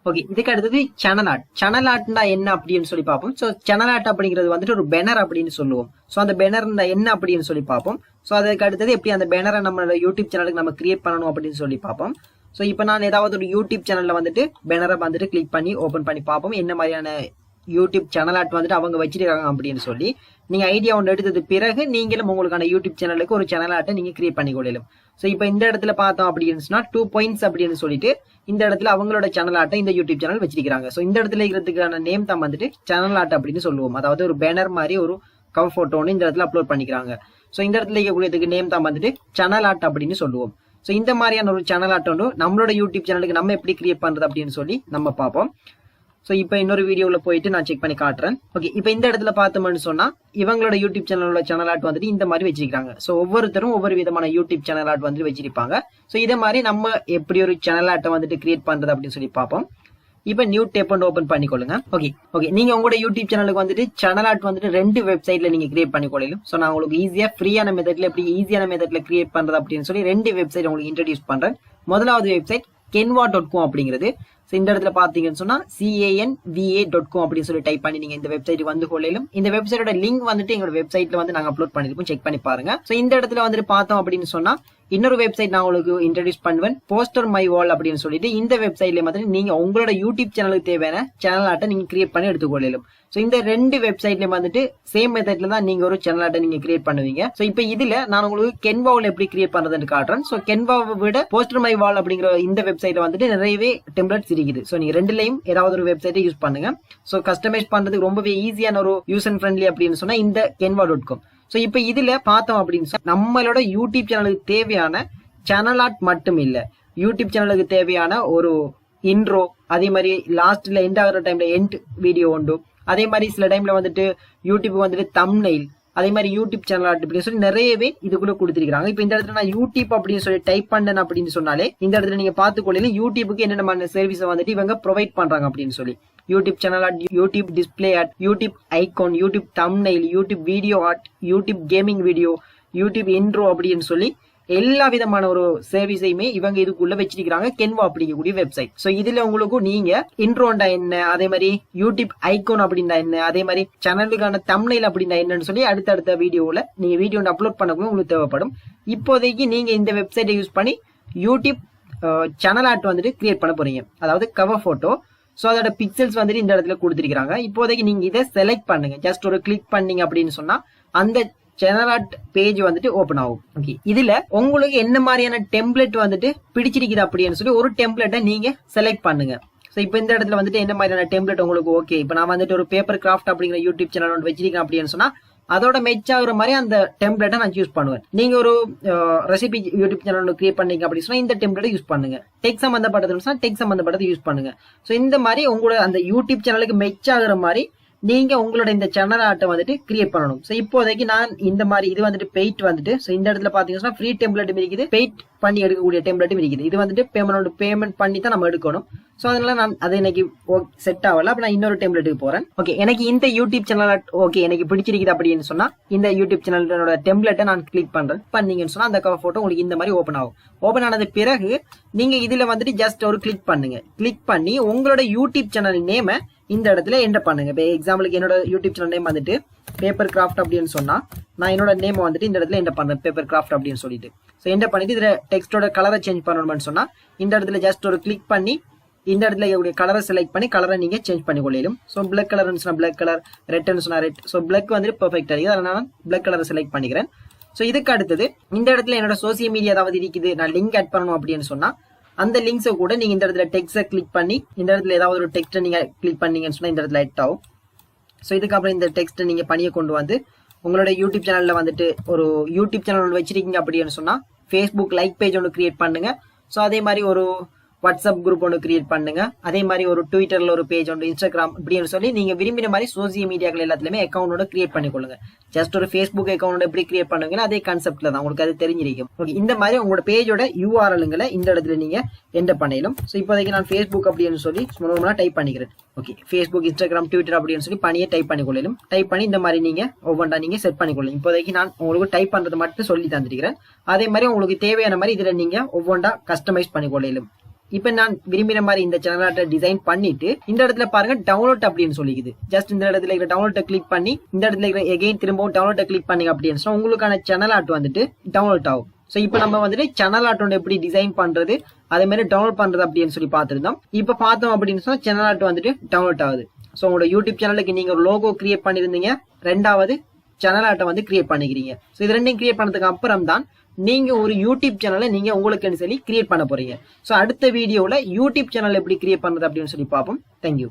Okay, இதுக்கு அடுத்தது channel art. Channel ஆர்ட்னா என்ன அப்படின்னு சொல்லி பார்ப்போம். ஸோ சேனல் ஆர்ட் அப்படிங்கிறது வந்துட்டு ஒரு பேனர் அப்படின்னு சொல்லுவோம். ஸோ அந்த பேனர் என்ன அப்படின்னு சொல்லி பார்ப்போம். ஸோ அதுக்கு அடுத்தது எப்படி அந்த பேனரை நம்மளோட யூடியூப் சேனலுக்கு நம்ம கிரியேட் பண்ணணும் அப்படின்னு சொல்லி பார்ப்போம். ஸோ இப்போ நான் ஏதாவது ஒரு யூடியூப் சேனல்ல வந்துட்டு பேனரை வந்துட்டு கிளிக் பண்ணி ஓப்பன் பண்ணி பார்ப்போம் என்ன மாதிரியான யூடியூப் சேனல் ஆர்ட் வந்துட்டு அவங்க வச்சிருக்காங்க அப்படின்னு சொல்லி நீங்க ஐடியா ஒன்று எடுத்தது பிறகு நீங்களும் உங்களுக்கான யூடியூப் சேனலுக்கு ஒரு சேனல் ஆர்ட்டை நீங்க கிரியேட் பண்ணி கொள்ளலாம். ஸோ இப்போ இந்த இடத்துல பார்த்தோம் அப்படின்னு சொன்னா 2 பாயிண்ட்ஸ் அப்படின்னு சொல்லிட்டு இந்த இடத்துல அவங்களோட சேனல் ஆர்ட்டை இந்த யூடியூப் சேனல் வச்சிருக்காங்க. ஸோ இந்த இடத்துல இருக்கிறதுக்கான நேம் தான் வந்துட்டு சேனல் ஆர்ட் அப்படின்னு சொல்லுவோம். அதாவது ஒரு பேனர் மாதிரி ஒரு கவர் போட்டோன்னு இந்த இடத்துல அப்லோட் பண்ணிக்கிறாங்க. ஸோ இந்த இடத்துல இருக்கக்கூடியதுக்கு நேம் தான் வந்துட்டு சேனல் ஆர்ட் அப்படின்னு சொல்லுவோம். ஸோ இந்த மாதிரியான ஒரு சேனல் ஆர்ட் வந்து நம்மளோட யூடியூப் சேனலுக்கு நம்ம எப்படி கிரியேட் பண்றது அப்படின்னு சொல்லி நம்ம பார்ப்போம். ஸோ இப்போ இன்னொரு வீடியோவில் போயிட்டு நான் செக் பண்ணி காட்டுறேன். ஓகே, இப்போ இந்த இடத்துல பார்த்தோம்னு சொன்னா இவங்களோட யூடியூப் சேனலோட சேனல் ஆர்ட் வந்துட்டு இந்த மாதிரி வச்சிருக்காங்க. ஸோ ஒவ்வொருத்தரும் ஒவ்வொரு விதமான யூடியூப் சேனல் ஆர்ட் வந்துட்டு வச்சிருப்பாங்க. ஸோ இதே மாதிரி நம்ம எப்படி ஒரு சேனல் ஆர்ட்டை வந்துட்டு கிரியேட் பண்றது அப்படின்னு சொல்லி பார்ப்போம். இப்போ நியூ டேப் அண்ட் ஓப்பன் பண்ணிக்கொள்ளுங்க. ஓகே, நீங்க உங்களோட யூடியூப் சேனலுக்கு வந்துட்டு சேனல் ஆர்ட் வந்துட்டு 2 வெப்சைட்ல நீங்க கிரியேட் பண்ணிக்கொள்ளலாம். ஸோ நான் உங்களுக்கு ஈஸியா ஃப்ரீயான மெத்தட்ல எப்படி ஈஸியான மெத்தட்ல கிரியேட் பண்றது அப்படின்னு சொல்லி 2 வெப்சைட் உங்களுக்கு இன்ட்ரடியூஸ் பண்றேன். முதலாவது வெப்சைட் canva.com அப்படிங்கிறது. ஸோ இந்த இடத்துல பாத்தீங்கன்னு சொன்னா canva.com அப்படின்னு சொல்லி டைப் பண்ணி நீங்க இந்த வெப்சைட் வந்து கொள்ளையிலும். இந்த வெப்சைட்டோட லிங்க் வந்துட்டு எங்களோட வெப்சைட்ல வந்து நாங்க அப்லோட் பண்ணிருப்போம், செக் பண்ணி பாருங்க. ஸோ இந்த இடத்துல வந்துட்டு பார்த்தோம் அப்படின்னு சொன்னா இன்னொரு வெப்சைட் நான் உங்களுக்கு இன்ட்ரடியூஸ் பண்ணுவேன், போஸ்டர் மை வால் அப்படின்னு சொல்லிட்டு. இந்த வெப்சைட்ல மாதிரி நீங்க உங்களோட யூடியூப் சேனலுக்கு தேவையான சேனல் ஆர்ட்டை நீங்க கிரியேட் பண்ணி எடுத்துக்கொள்ளலாம். ஸோ இந்த 2 வெப்சைட்ல வந்துட்டு சேம் மெத்தட்ல தான் நீங்க ஒரு சேனல் ஆர்ட்டை நீங்க கிரியேட் பண்ணுவீங்க. ஸோ இப்போ இதுல நான் உங்களுக்கு கென்வாவில் எப்படி கிரியேட் பண்றதுன்னு காட்டுறேன். ஸோ கென்வாவை விட போஸ்டர் மை வால் அப்படிங்கிற இந்த வெப்சைட்ல வந்துட்டு நிறையவே டெம்ப்ளேட்ஸ் இருக்குது. ஸோ நீங்க ரெண்டுலையும் ஏதாவது ஒரு வெப்சைட்டை யூஸ் பண்ணுங்க. ஸோ கஸ்டமைஸ் பண்றதுக்கு ரொம்பவே ஈஸியான ஒரு யூசர் ஃப்ரெண்ட்லி அப்படின்னு சொன்னா இந்த canva.com. ஸோ இப்போ இதுல பார்த்தோம் அப்படின்னு சொன்னா நம்மளோட யூடியூப் சேனலுக்கு தேவையான சேனல் ஆர்ட் மட்டும் இல்ல, யூடியூப் சேனலுக்கு தேவையான ஒரு இன்ட்ரோ, அதே மாதிரி லாஸ்ட்ல எண்ட் ஆகிற டைம்ல எண்ட் வீடியோ உண்டு, அதே மாதிரி சில டைம்ல வந்துட்டு யூடியூப் வந்துட்டு தம்ப்நெயில், அதே மாதிரி யூடியூப் சேனல் ஆர்ட் அப்படின்னு சொல்லி நிறையவே இதுக்குள்ள கொடுத்திருக்காங்க. இப்போ இந்த இடத்துல நான் யூடியூப் அப்படின்னு சொல்லி டைப் பண்ணேன் அப்படின்னு சொன்னாலே இந்த இடத்துல நீங்க பார்த்துக்கொள்ள யூடியூபுக்கு என்னென்ன சர்வீஸை வந்துட்டு இவங்க ப்ரொவைட் பண்றாங்க அப்படின்னு சொல்லி YouTube channel art, YouTube display art, YouTube icon, YouTube thumbnail, YouTube video art, YouTube gaming video, YouTube intro அப்படின்னு சொல்லி எல்லா விதமான ஒரு சர்வீஸையுமே இவங்க இதுக்குள்ள வச்சிருக்காங்க canva அப்படிங்கக்கூடிய வெப்சைட். சோ இதுல உங்களுக்கு நீங்க இன்ட்ரோண்டா என்ன, அதே மாதிரி யூடியூப் ஐகான் அப்படின்னா என்ன, அதே மாதிரி சேனலுக்கான தம்ப்நெயில் அப்படின்னா என்னன்னு சொல்லி அடுத்தடுத்த வீடியோல நீங்க வீடியோ அப்லோட் பண்ணவும் உங்களுக்கு தேவைப்படும். இப்போதைக்கு நீங்க இந்த வெப்சைட்டை யூஸ் பண்ணி யூடியூப் சேனல் ஆர்ட் வந்துட்டு கிரியேட் பண்ண போறீங்க, அதாவது கவர் போட்டோ. சோ அதோட பிக்சல்ஸ் வந்துட்டு இந்த இடத்துல கொடுத்திருக்காங்க. இப்போதைக்கு நீங்க இதை செலக்ட் பண்ணுங்க. ஜஸ்ட் ஒரு கிளிக் பண்ணீங்க அப்படின்னு சொன்னா அந்த சேனல் ஆர்ட் பேஜ் வந்துட்டு ஓபன் ஆகும். ஓகே, இதுல உங்களுக்கு என்ன மாதிரியான டெம்ப்ளேட் வந்துட்டு பிடிச்சிருக்குது அப்படின்னு சொல்லி ஒரு டெம்ப்ளேட்டை நீங்க செலக்ட் பண்ணுங்க. சோ இப்போ இந்த இடத்துல வந்துட்டு என்ன மாதிரியான டெம்ப்ளேட் உங்களுக்கு ஓகே, இப்போ நான் வந்துட்டு ஒரு பேப்பர் கிராஃப்ட் அப்படிங்கிற யூடியூப் சேனல் ஒன்று வச்சிருக்கேன் அப்படின்னு சொன்னா அதோட மெச் ஆகுற மாதிரி அந்த டெம்ப்ளேட்டை நான் சூஸ் பண்ணுவேன். நீங்க ஒரு ரெசிபி யூடியூப் சேனல் ஒன்று கிரியேட் பண்ணீங்க அப்படின்னு சொன்னா இந்த டெம்ப்ளேட்டை யூஸ் பண்ணுங்க. டெக் சம்பந்தப்பட்டதுன்னா டெக் சம்பந்தப்பட்டதை யூஸ் பண்ணுங்க. சோ இந்த மாதிரி உங்களோட அந்த யூடியூப் சேனலுக்கு மெச் ஆகுற மாதிரி நீங்க உங்களோட இந்த சேனல் ஆர்ட்டை வந்துட்டு கிரியேட் பண்ணணும். சோ இப்போதைக்கு நான் இந்த மாதிரி இது வந்துட்டு பெயிட் வந்துட்டு இந்த இடத்துல பாத்தீங்கன்னா ஃப்ரீ டெம்ப்ளேட் இருக்குது, பெயிட் பண்ணி எடுக்கக்கூடிய டெம்ப்ளேட்டும் இருக்குது. இது வந்துட்டு பேமெண்ட் பண்ணி தான் நம்ம எடுக்கணும். சோ அதனால நான் அது எனக்கு செட் ஆகல. அப்ப நான் இன்னொரு டெம்ப்ளேட்டுக்கு போறேன். ஓகே, எனக்கு இந்த யூடியூப் சேனல் ஆர்ட் ஓகே எனக்கு பிடிச்சிருக்குது அப்படின்னு சொன்னா இந்த யூடியூப் சேனலோட டெம்ப்ளேட்டை நான் கிளிக் பண்றேன். பண்ணீங்கன்னு சொன்னா அந்த கவர் போட்டோ உங்களுக்கு இந்த மாதிரி ஓபன் ஆகும். ஓபன் ஆனது பிறகு நீங்க இதுல வந்துட்டு ஜஸ்ட் ஒரு கிளிக் பண்ணுங்க. கிளிக் பண்ணி உங்களோட யூடியூப் சேனல் நேம இந்த இடத்துல என்டர் பண்ணுங்க. இப்போ எக்ஸாம்பிளுக்கு என்னோட யூடியூப் சேனல் நேம் வந்துட்டு பேப்பர் கிராஃப்ட் அப்படின்னு சொன்னா நான் என்னோட நேம் வந்துட்டு இந்த இடத்துல என்டர் பண்றேன், பேப்பர் கிராஃப்ட் அப்படின்னு சொல்லிட்டு. ஸோ என்டர் பண்ணிட்டு இதுல டெக்ஸ்டோட கலரை சேஞ்ச் பண்ணணும்னு சொன்னா இந்த இடத்துல ஜஸ்ட் ஒரு கிளிக் பண்ணி இந்த இடத்துல கலரை செலக்ட் பண்ணி கலரை நீங்க சேஞ்ச் பண்ணி கொள்ளையிலும். ஸோ பிளாக் கலர் சொன்னா பிளாக் கலர், ரெட்னு சொன்னா ரெட். ஸோ பிளாக் வந்துட்டு பெர்ஃபெக்டா இருக்குது, அதனால நான் பிளாக் கலரை செலக்ட் பண்ணிக்கிறேன். ஸோ இதுக்கு அடுத்தது இந்த இடத்துல என்னோட சோசியல் மீடியா ஏதாவது இருக்குது, நான் லிங்க் ஆட் பண்ணணும் அப்படின்னு சொன்னா அந்த லிங்க்ஸை கூட நீங்க இந்த இடத்துல டெக்ஸ்ட்டை கிளிக் பண்ணி இந்த இடத்துல ஏதாவது ஒரு டெக்ஸ்ட்டை நீங்க கிளிக் பண்ணீங்கன்னு சொன்னா இந்த இடத்துல ஆட் ஆகும். ஸோ இதுக்கப்புறம் இந்த டெக்ஸ்ட்டை நீங்க பணியை கொண்டு வந்து உங்களோட யூடியூப் சேனல்ல வந்துட்டு ஒரு யூடியூப் சேனல் ஒன்று வச்சிருக்கீங்க அப்படின்னு சொன்னா ஃபேஸ்புக் லைக் பேஜ் ஒன்று கிரியேட் பண்ணுங்க. ஸோ அதே மாதிரி ஒரு வாட்ஸ்அப் குரூப் ஒன்று கிரியேட் பண்ணுங்க. அதே மாதிரி ஒரு ட்விட்டர்ல ஒரு பேஜ் ஒன்று, இன்ஸ்டாகிராம் இப்படின்னு சொல்லி நீங்க விரும்பின மாதிரி சோசியல் மீடியாக்கள் எல்லாத்துலயுமே அக்கௌண்டோட கிரியேட் பண்ணிக்கொள்ளுங்க. ஜஸ்ட் ஒரு ஃபேஸ்புக் அக்கௌண்ட் எப்படி கிரியேட் பண்ணுவீங்கன்னா அதே கான்செப்ட்ல தான் உங்களுக்கு அது தெரிஞ்சிருக்கும். ஓகே, இந்த மாதிரி உங்களோட பேஜோட யூஆர்எல்களை இந்த இடத்துல நீங்க என்டர் பண்ணிடலாம். ஸோ இப்போதைக்கு நான் ஃபேஸ்புக் அப்படின்னு சொல்லி சும்மா டைப் பண்ணிக்கிறேன். ஓகே, ஃபேஸ்புக், இன்ஸ்டாகிராம், ட்விட்டர் அப்படின்னு சொல்லி பணியை டைப் பண்ணிக்கொள்ளலாம். டைப் பண்ணி இந்த மாதிரி நீங்க ஒவ்வொன்றா நீங்க செட் பண்ணிக்கொள்ளலாம். இப்போதைக்கு நான் உங்களுக்கு டைப் பண்றது மட்டும் சொல்லி தந்திருக்கிறேன். அதே மாதிரி உங்களுக்கு தேவையான மாதிரி இதுல நீங்க ஒவ்வொன்றா கஸ்டமைஸ் பண்ணிக்கொள்ளலாம். இப்ப நான் விரும்பின மாதிரி இந்த சேனல் ஆர்ட்டை டிசைன் பண்ணிட்டு இந்த இடத்துல பாருங்க டவுன்லோட் அப்படின்னு சொல்லிக்குது. ஜஸ்ட் இந்த இடத்துல இருக்கிற டவுன்லோட்டை கிளிக் பண்ணி இந்த இடத்துல இருக்கிற எகைன் திரும்பவும் டவுன்லோட்டை கிளிக் பண்ணி அப்படின்னு சொன்னா உங்களுக்கான சேனல் ஆர்ட் வந்துட்டு டவுன்லோட் ஆகும். சோ இப்போ நம்ம வந்துட்டு சேனல் ஆர்ட் ஒன்று எப்படி டிசைன் பண்றது அதே மாதிரி டவுன்லோட் பண்றது அப்படின்னு சொல்லி பார்த்துருந்தோம். இப்ப பார்த்தோம் அப்படின்னு சொன்னா சேனல் ஆர்ட் வந்துட்டு டவுன்லோட் ஆகுது. சோ உங்களோட யூடியூப் சேனலுக்கு நீங்க ஒரு லோகோ கிரியேட் பண்ணிருந்தீங்க, ரெண்டாவது சேனல் ஆர்ட்டை வந்து கிரியேட் பண்ணிக்கிறீங்க. சோ இது ரெண்டையும் கிரியேட் பண்ணதுக்கு அப்புறம் தான் நீங்க ஒரு யூடியூப் சேனலை நீங்க உங்களுக்கு சொல்லி கிரியேட் பண்ண போறீங்க. சோ அடுத்த வீடியோல யூடியூப் சேனல் எப்படி கிரியேட் பண்றது அப்படின்னு சொல்லி பார்ப்போம். தேங்க்யூ.